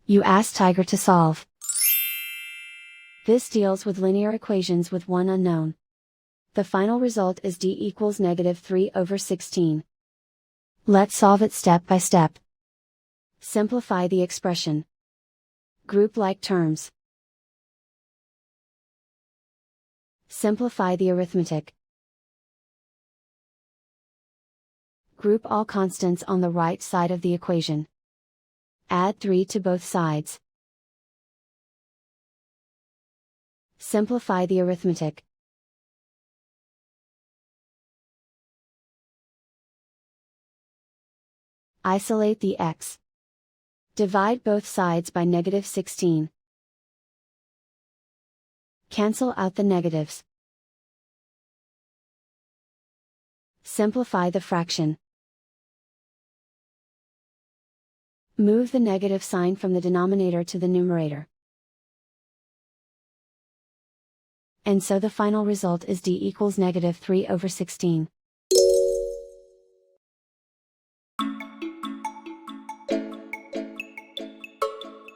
You ask Tiger to solve. This deals with linear equations with one unknown. The final result is d equals -3/16. Let's solve it step by step. Simplify the expression. Group like terms. Simplify the arithmetic. Group all constants on the right side of the equation. Add 3 to both sides. Simplify the arithmetic. Isolate the x. Divide both sides by -16. Cancel out the negatives. Simplify the fraction. Move the negative sign from the denominator to the numerator. And so the final result is d equals -3/16.